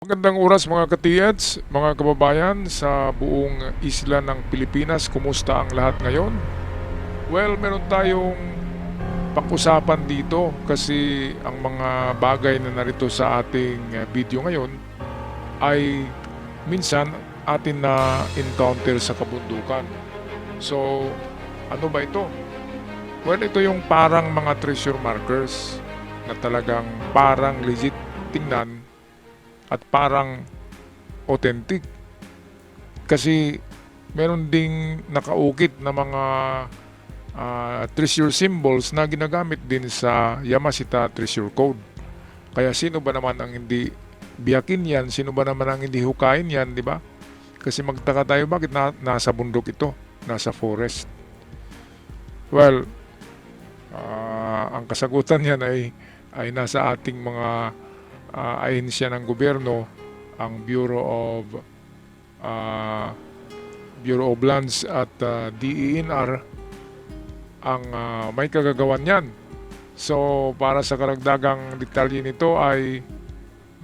Magandang oras mga ka-TEDs, mga kababayan sa buong isla ng Pilipinas. Kumusta ang lahat ngayon? Well, meron tayong pag-usapan dito kasi ang mga bagay na narito sa ating video ngayon ay minsan atin na encounter sa kabundukan. So, ano ba ito? Well, ito yung parang mga treasure markers na talagang parang legit tingnan at parang authentic. Kasi meron ding nakaukit na mga treasure symbols na ginagamit din sa Yamashita Treasure Code. Kaya sino ba naman ang hindi biyakin yan? Sino ba naman ang hindi hukayin yan, di ba? Kasi magtaka tayo bakit nasa bundok ito, nasa forest. Well, ang kasagutan yan ay nasa ating mga ahensya ng gobyerno, ang uh, Bureau of Lands at DENR ang may kagagawan yan. So para sa karagdagang detalye nito ay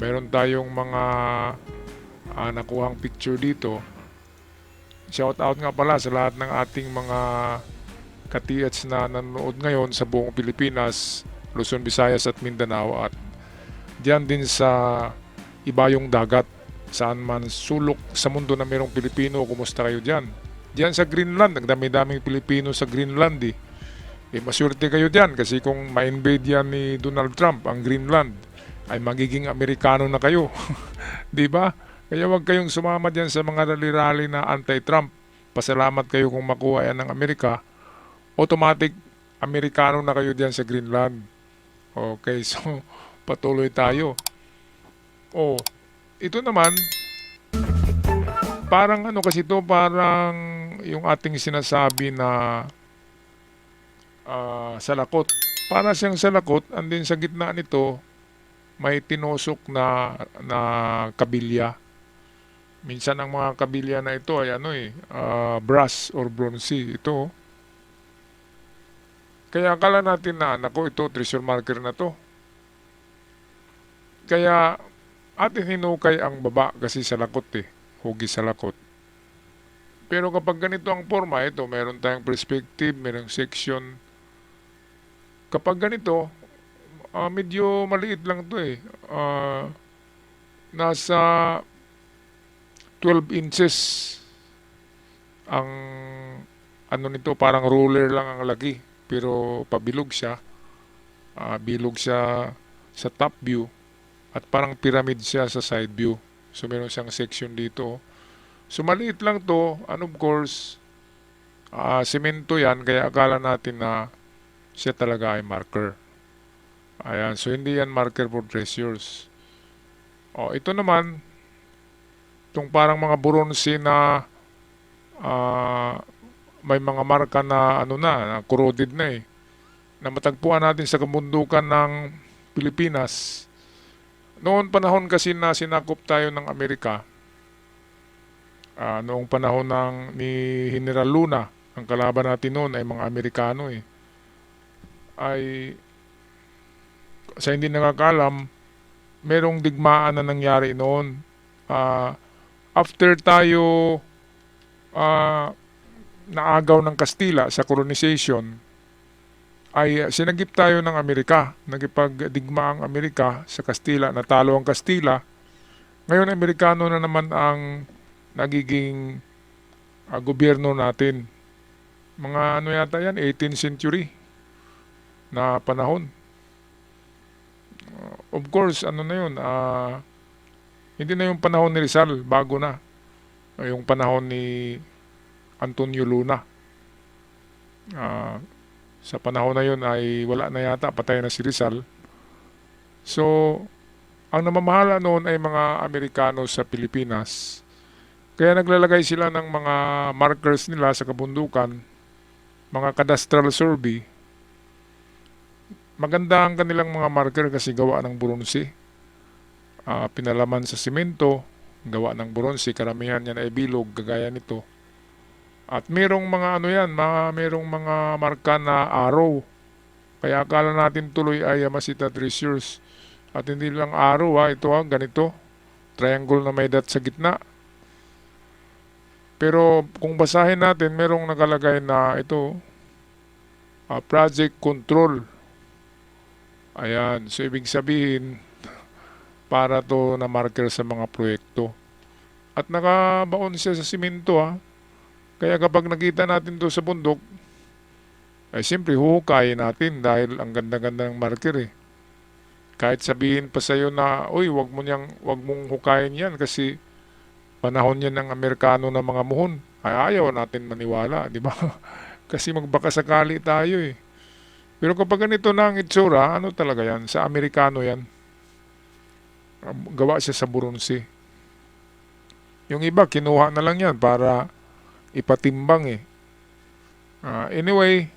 meron tayong mga nakuhang picture dito. Shout out nga pala sa lahat ng ating mga ka-TH na nanonood ngayon sa buong Pilipinas, Luzon, Visayas at Mindanao, at diyan din sa ibayong dagat, saan man sulok sa mundo na mayroong Pilipino. Kumusta kayo dyan? Diyan sa Greenland, ang dami-daming Pilipino sa Greenland eh. Maswerte kayo dyan kasi kung ma-invade yan ni Donald Trump ang Greenland, ay magiging Amerikano na kayo. Di ba? Kaya wag kayong sumama dyan sa mga rally-rally na anti-Trump. Pasalamat kayo kung makuha yan ng Amerika. Automatic Amerikano na kayo dyan sa Greenland. Okay, so patuloy tayo. Oh, ito naman, parang ano kasi ito, parang yung ating sinasabi na salakot. Para siyang salakot, andin sa gitna nito, may tinusok na kabilya. Minsan ang mga kabilya na ito ay brass or bronze. Ito. Kaya akala natin na, nako ito, treasure marker na to. Kaya atin hinukay ang baba kasi salakot eh. Hugi salakot. Pero kapag ganito ang forma, ito, meron tayong perspective, merong section. Kapag ganito, medyo maliit lang to eh. Nasa 12 inches ang ano nito, parang ruler lang ang laki. Pero pabilog siya. Bilog siya sa top view at parang pyramid siya sa side view. So meron siyang section dito. So maliit lang to, and of course, semento yan, kaya akala natin na siya talaga ay marker. Ayan, so hindi yan marker for treasures. Ito naman, itong parang mga bronze na may mga marka na na corroded na eh, na matagpuan natin sa kabundukan ng Pilipinas. Noon panahon kasi na sinakop tayo ng Amerika, noong panahon ni General Luna, ang kalaban natin noon ay mga Amerikano eh. Ay, sa hindi nakakalam, merong digmaan na nangyari noon. After tayo naagaw ng Kastila sa colonization, ay sinagip tayo ng Amerika. Nagipagdigma ang Amerika sa Kastila, natalo ang Kastila. Ngayon, Amerikano na naman ang nagiging gobyerno natin. Mga ano yata yan, 18th century na panahon. Of course, ano na yun, hindi na yung panahon ni Rizal, bago na. Yung panahon ni Antonio Luna. Sa panahon na yun ay wala na yata, patay na si Rizal. So, ang namamahala noon ay mga Amerikano sa Pilipinas. Kaya naglalagay sila ng mga markers nila sa kabundukan, mga cadastral survey. Maganda ang kanilang mga marker kasi gawa ng bronze. Pinalaman sa simento, gawa ng bronze. Karamihan yan ay bilog, gagaya nito. At merong mga merong mga marka na arrow. Kaya akala natin tuloy ay Yamashita Treasures. At hindi lang arrow ito ganito. triangle na may dot sa gitna. Pero kung basahin natin, merong nakalagay na ito, project control. Ayan, so ibig sabihin, para to na marker sa mga proyekto. At nakabaon siya sa simento Kaya kapag nakita natin to sa bundok, ay siyempre huhukayin natin dahil ang ganda-ganda ng marker eh. Kahit sabihin pa sa'yo na, uy, wag mong hukayin yan kasi panahon yan ng Amerikano na mga muhon. Ay ayaw natin maniwala, di ba? Kasi magbaka sakali tayo eh. Pero kapag ganito na ang itsura, ano talaga yan? Sa Amerikano yan. Gawa siya sa Buronsi. Yung iba, kinuha na lang yan para ipatimbang eh. Anyway,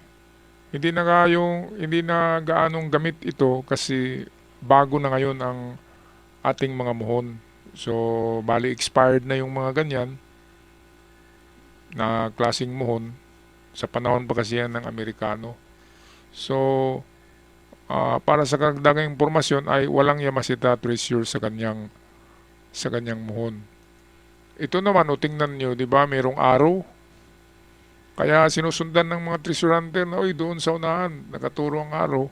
hindi na gaanong gamit ito kasi bago na ngayon ang ating mga muhon. So, bali expired na yung mga ganyan na klaseng muhon sa panahon pa kasi yan ng Amerikano. So, para sa karagdagang impormasyon ay walang Yamashita treasure sa kanyang muhon. Ito naman, tingnan nyo, di ba, mayroong arrow. Kaya sinusundan ng mga treasure hunter na, uy, doon sa unahan, nakaturo ang arrow.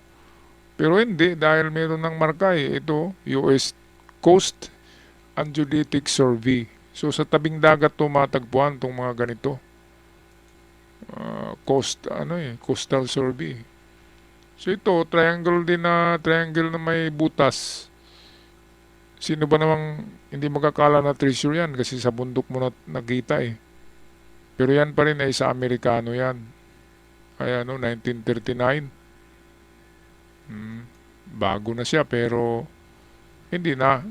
Pero hindi, dahil mayroon ng marka ito, US Coast and Geodetic Survey. So sa tabing dagat matagpuan itong mga ganito. Coastal survey. So ito, triangle na may butas. Sino ba namang hindi magkakala na treasure yan kasi sa bundok mo na nakita eh. Pero yan pa rin ay sa Amerikano yan. Ay 1939. Bago na siya pero hindi na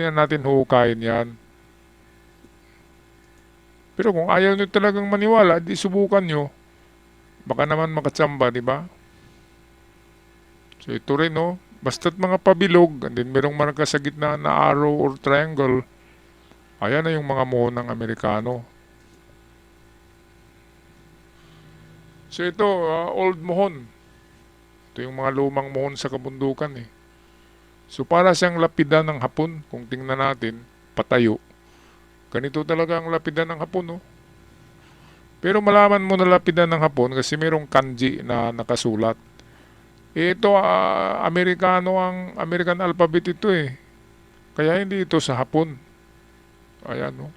natin huhukayin yan. Pero kung ayaw nyo talagang maniwala, di subukan nyo. Baka naman makatsamba, di ba? So ito rin basta't mga pabilog, and then merong marka sa gitna na arrow or triangle, ayan na yung mga muhon ng Amerikano. So ito, old muhon. Ito yung mga lumang muhon sa kabundukan eh. So para siyang lapidan ng Hapon, kung tingnan natin, patayo. Ganito talaga ang lapidan ng Hapon Pero malaman mo na lapidan ng Hapon kasi mayroong kanji na nakasulat. Ito, American alphabet ito eh. Kaya hindi ito sa Hapon. Ayan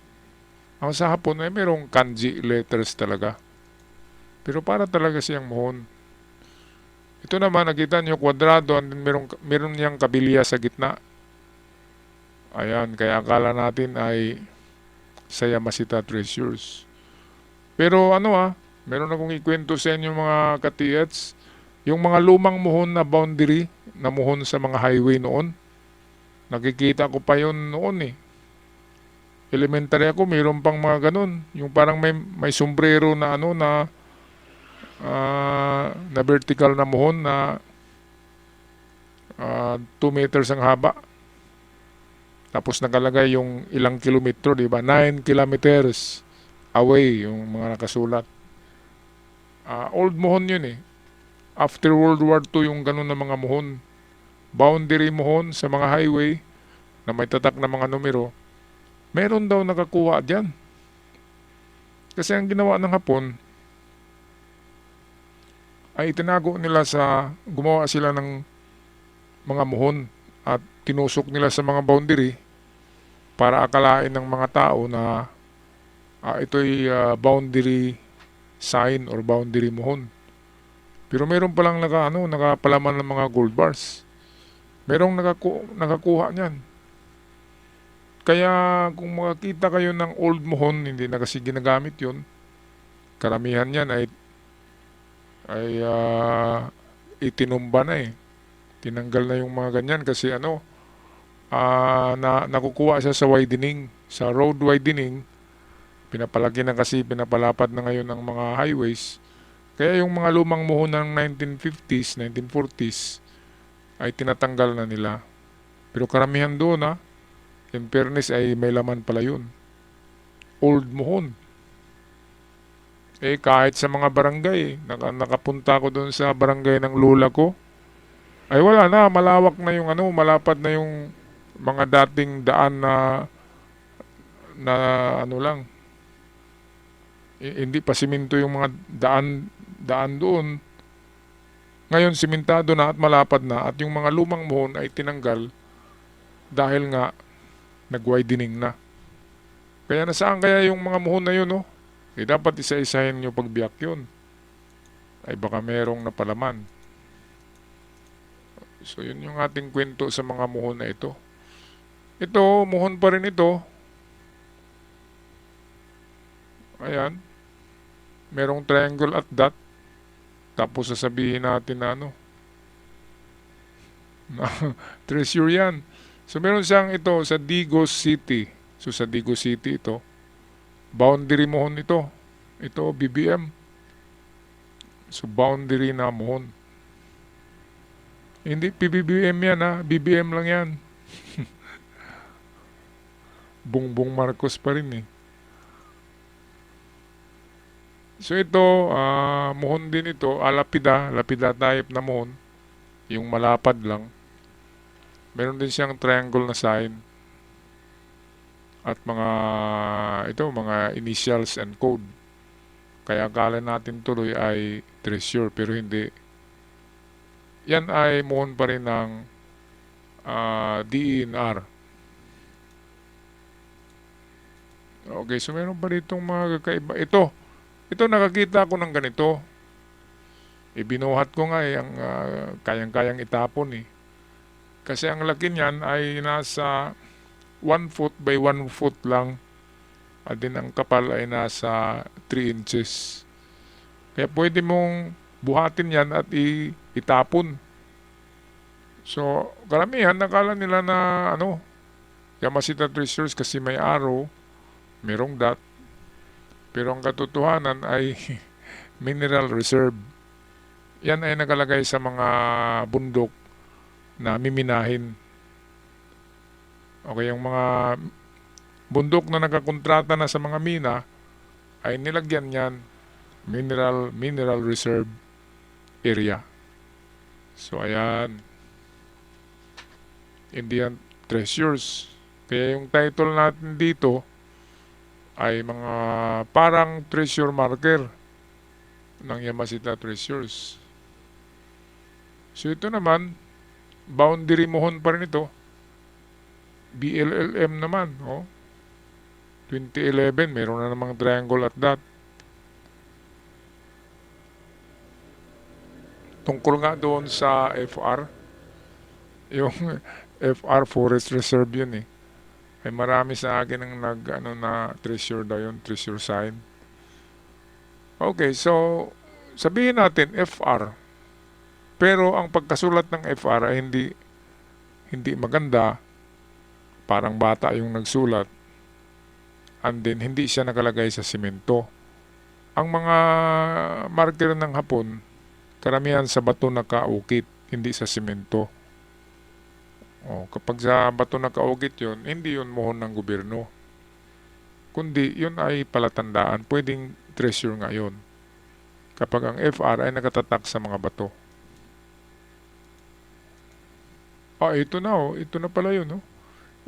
Ang sa Hapon ay mayroong kanji letters talaga. Pero para talaga siyang muhon. Ito naman, nakita nyo, kwadrado, and meron niyang kabilya sa gitna. Ayan, kaya akala natin ay sa Yamashita treasures. Pero meron akong ikwento sa inyo mga katiyats, yung mga lumang muhon na boundary, na muhon sa mga highway noon, nakikita ko pa yun noon eh. Elementary ako, mayroon pang mga ganun. Yung parang may sombrero na na vertical na muhon na 2 meters ang haba. Tapos nakalagay yung ilang kilometro, di ba? 9 kilometers away yung mga nakasulat. Old muhon yun eh. After World War II yung ganun na mga muhon. Boundary muhon sa mga highway na may tatak na mga numero. Meron daw nakakuha dyan. Kasi ang ginawa ng Hapon ay itinago nila gumawa sila ng mga muhon at tinusok nila sa mga boundary para akalain ng mga tao na ito'y boundary sign or boundary muhon. Pero meron palang nakapalaman ng mga gold bars. Merong nakakuha niyan. Kaya kung makakita kayo ng old muhon, hindi na kasi ginagamit yun. Karamihan yan ay itinumba na eh. Tinanggal na yung mga ganyan kasi nakukuha siya sa widening, sa road widening. Pinapalaki na kasi, pinapalapad na ngayon ng mga highways. Kaya yung mga lumang muhon ng 1950s, 1940s ay tinatanggal na nila. Pero karamihan doon in fairness ay may laman pala yun. Old muhon. Kahit sa mga barangay, nakapunta ko doon sa barangay ng lula ko, ay wala na, malawak na yung malapad na yung mga dating daan na ano lang, hindi pa siminto yung mga daan doon. Ngayon simentado na at malapad na at yung mga lumang muhon ay tinanggal dahil nga nag-widening na. Kaya nasaan kaya yung mga muhon na yun, no? Dapat isa-isahin nyo pagbiyak yun. Ay baka merong napalaman. So yun yung ating kwento sa mga muhon na ito. Ito, muhon pa rin ito. Ayan. Merong triangle at dot. Tapos sasabihin natin na ano. Treasure yan. So meron siyang ito sa Digos City. So sa Digos City ito. Boundary muhon ito. Ito BBM. So boundary na muhon. Hindi PBBM yan ha. BBM lang yan. Bongbong Marcos pa rin eh. So ito, muhon din ito. Lapida type na muhon. Yung malapad lang. Meron din siyang triangle na sign. At mga initials and code. Kaya akala natin tuloy ay treasure pero hindi. Yan ay muhon pa rin ng DENR. Okay, so meron pa ditong mga kakaiba. Ito nakakita ko ng ganito. Ibinuhat ko nga ang kayang-kayang itapon eh. Kasi ang laki niyan ay nasa 1 foot by 1 foot lang. At din ang kapal ay nasa 3 inches. Kaya pwede mong buhatin yan at itapon. So, karamihan nakala nila na Yamashita Treasures kasi may arrow, merong dot. Pero ang katotohanan ay mineral reserve. Yan ay nakalagay sa mga bundok na miminahin. Okay, yung mga bundok na nakakontrata na sa mga mina ay nilagyan yan mineral reserve area. So ayan, Indian Treasures. Kaya yung title natin dito ay mga parang treasure marker ng Yamashita Treasures. So ito naman, boundary muhon pa rin ito. BLLM naman, 2011, meron na namang triangle at dot. Tungkol nga doon sa FR, yung FR Forest Reserve yun eh. Ay marami sa akin ang na treasure daw yun, treasure sign. Okay, so sabihin natin FR. Pero ang pagkasulat ng FR ay hindi maganda. Parang bata yung nagsulat. And then hindi siya nakalagay sa simento. Ang mga marker ng Hapon, karamihan sa bato nakaukit, hindi sa simento. Kapag sa bato nakaukit yun, hindi yun muhon ng gobyerno. Kundi yun ay palatandaan, pwedeng treasure nga yun. Kapag ang FR ay nakatatak sa mga bato. Ito na pala yun.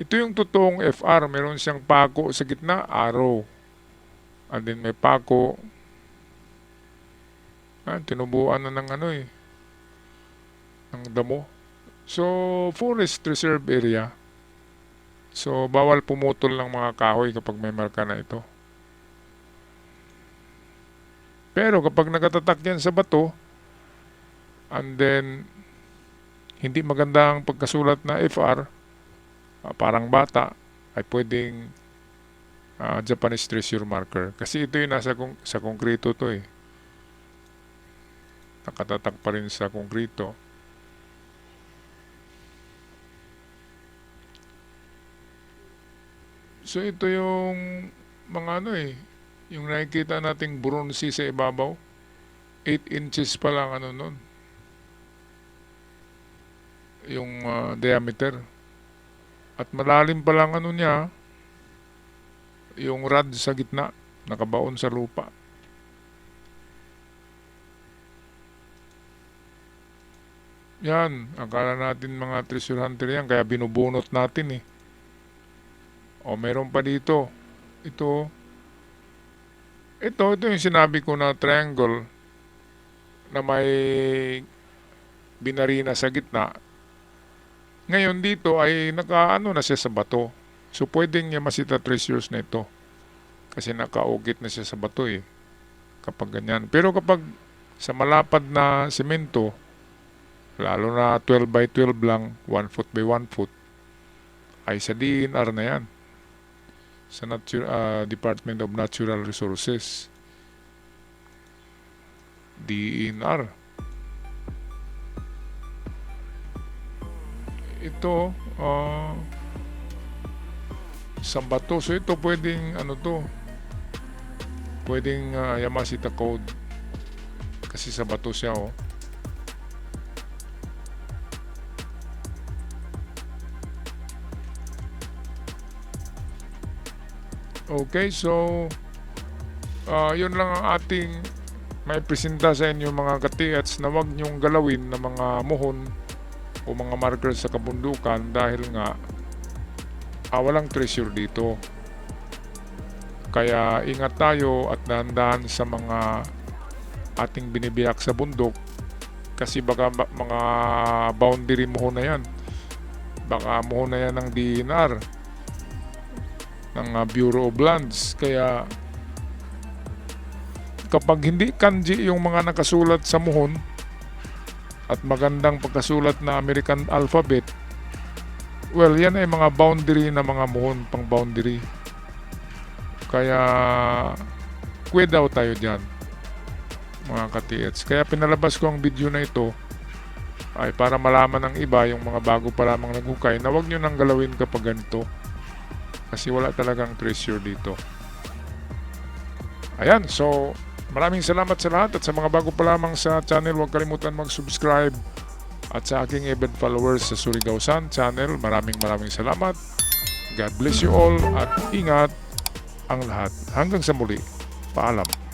Ito yung totoong FR, meron siyang pako sa gitna, arrow. And then may pako. Tinubuan na ng ng damo. So, forest reserve area. So, bawal pumutol ng mga kahoy kapag may marka na ito. Pero kapag nakatatak yan sa bato, and then hindi maganda ang pagkasulat na FR, parang bata, ay pwedeng Japanese treasure marker. Kasi ito yung sa konkrito to eh. Nakatatak pa rin sa konkrito. So ito yung mga yung nakikita nating bronze sa ibabaw. 8 inches pa lang nun. Yung diameter. At malalim pa lang niya, yung rod sa gitna, nakabaon sa lupa. Yan, akala natin mga treasure hunter yan, kaya binubunot natin eh. O, meron pa dito. Ito yung sinabi ko na triangle na may binarina sa gitna. Ngayon dito ay nakaano na siya sa bato. So pwedeng niya masita treasures na ito. Kasi nakaugit na siya sa bato eh. Kapag ganyan. Pero kapag sa malapad na semento, lalo na 12 by 12 lang, 1 foot by 1 foot, ay sa DNR na yan. Sa Department of Natural Resources. DNR. Ito, sa bato. So ito pwedeng pwedeng Yamashita code. Kasi sa bato siya oh. Okay, so yun lang ang ating may presenta sa inyo mga ka-TH na wag nyong galawin na mga muhon o mga markers sa kabundukan dahil nga walang treasure dito. Kaya ingat tayo at dahan-dahan sa mga ating binibiyak sa bundok kasi baka mga boundary muhon na yan. Baka muhon na yan ng DNR, ng Bureau of Lands. Kaya kapag hindi kanji yung mga nakasulat sa muhon at magandang pagkasulat na American alphabet, well, yan ay mga boundary na mga muhon, pang boundary. Kaya quit out tayo dyan mga ka-TH. Kaya pinalabas ko ang video na ito ay para malaman ng iba, yung mga bago pa lamang naghukay, na huwag nyo nang galawin kapag ganito. Kasi wala talagang treasure dito. Ayan, so maraming salamat sa lahat at sa mga bago pa lamang sa channel, huwag kalimutan mag-subscribe at sa aking event followers sa Surigao Sun channel, maraming salamat. God bless you all at ingat ang lahat. Hanggang sa muli. Paalam.